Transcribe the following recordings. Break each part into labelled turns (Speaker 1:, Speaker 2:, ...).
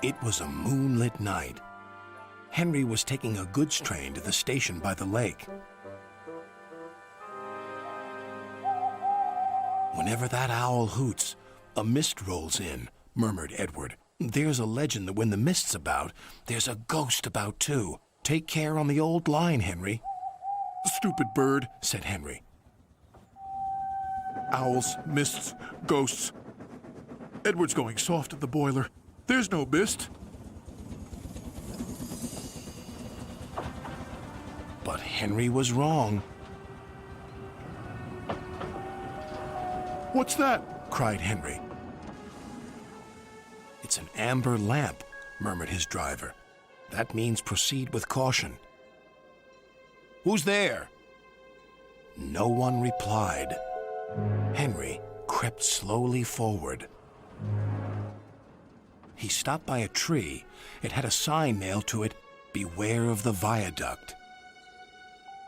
Speaker 1: It was a moonlit night. Henry was taking a goods train to the station by the lake. Whenever that owl hoots, a mist rolls in, murmured Edward. There's a legend that when the mist's about, there's a ghost about too. Take care on the old line, Henry.
Speaker 2: Stupid bird, said Henry. Owls, mists, ghosts. Edward's going soft at the boiler. There's no mist.
Speaker 1: But Henry was wrong.
Speaker 2: What's that? Cried Henry.
Speaker 1: It's an amber lamp, murmured his driver. That means proceed with caution. Who's there? No one replied. Henry crept slowly forward. He stopped by a tree. It had a sign nailed to it, "Beware of the viaduct."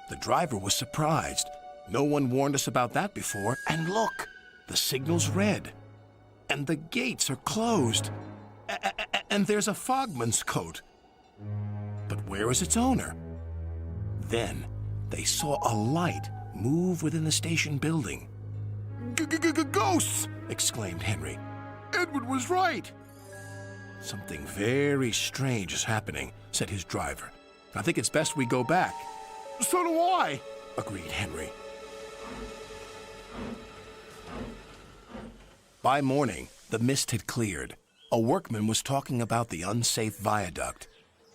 Speaker 1: The driver was surprised. No one warned us about that before. And look, the signal's red. And the gates are closed. And there's a fogman's coat. But where is its owner? Then they saw a light move within the station building.
Speaker 2: Ghosts!
Speaker 1: Exclaimed Henry.
Speaker 2: Edward was right.
Speaker 1: Something very strange is happening, said his driver. I think it's best we go back.
Speaker 2: So do I,
Speaker 1: agreed Henry. By morning, the mist had cleared. A workman was talking about the unsafe viaduct.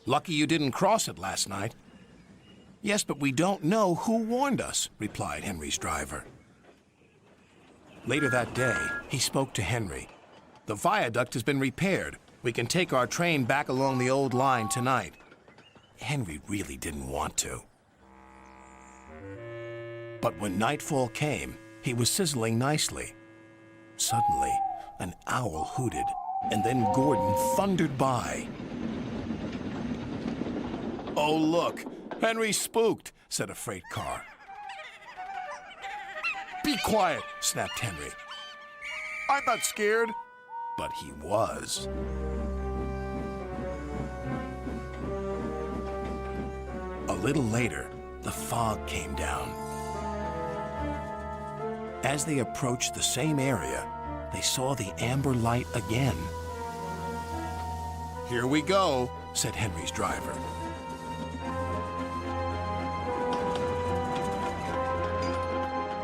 Speaker 1: Lucky you didn't cross it last night. Yes, but we don't know who warned us, replied Henry's driver. Later that day, he spoke to Henry. The viaduct has been repaired. We can take our train back along the old line tonight. Henry really didn't want to. But when nightfall came, he was sizzling nicely. Suddenly, an owl hooted, and then Gordon thundered by. Oh, look, Henry's spooked, said a freight car.
Speaker 2: Be quiet,
Speaker 1: snapped Henry.
Speaker 2: I'm not scared.
Speaker 1: But he was. A little later, the fog came down. As they approached the same area, they saw the amber light again. Here we go, said Henry's driver.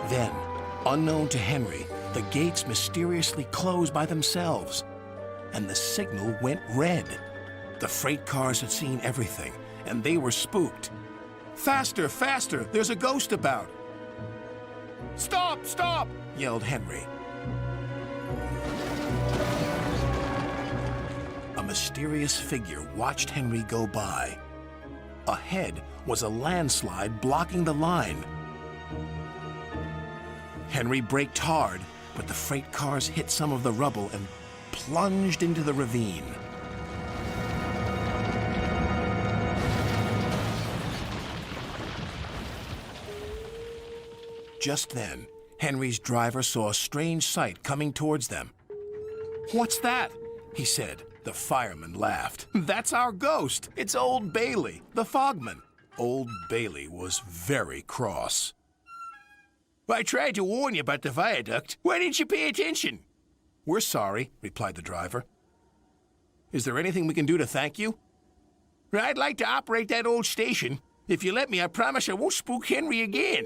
Speaker 1: Then, unknown to Henry, the gates mysteriously closed by themselves, and the signal went red. The freight cars had seen everything, and they were spooked. Faster, faster, there's a ghost about.
Speaker 2: Stop, stop,
Speaker 1: yelled Henry. A mysterious figure watched Henry go by. Ahead was a landslide blocking the line. Henry braked hard, but the freight cars hit some of the rubble and plunged into the ravine. Just then, Henry's driver saw a strange sight coming towards them. What's that? He said. The fireman laughed. That's our ghost. It's Old Bailey, the fogman. Old Bailey was very cross. I tried to warn you about the viaduct. Why didn't you pay attention? We're sorry, replied the driver. Is there anything we can do to thank you? I'd like to operate that old station. If you let me, I promise I won't spook Henry again.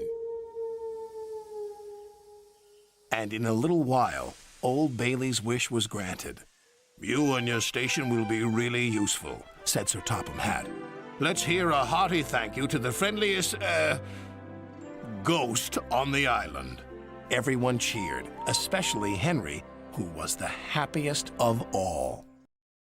Speaker 1: And in a little while, Old Bailey's wish was granted. You and your station will be really useful, said Sir Topham Hatt. Let's hear a hearty thank you to the friendliest, ghost on the island. Everyone cheered, especially Henry, who was the happiest of all.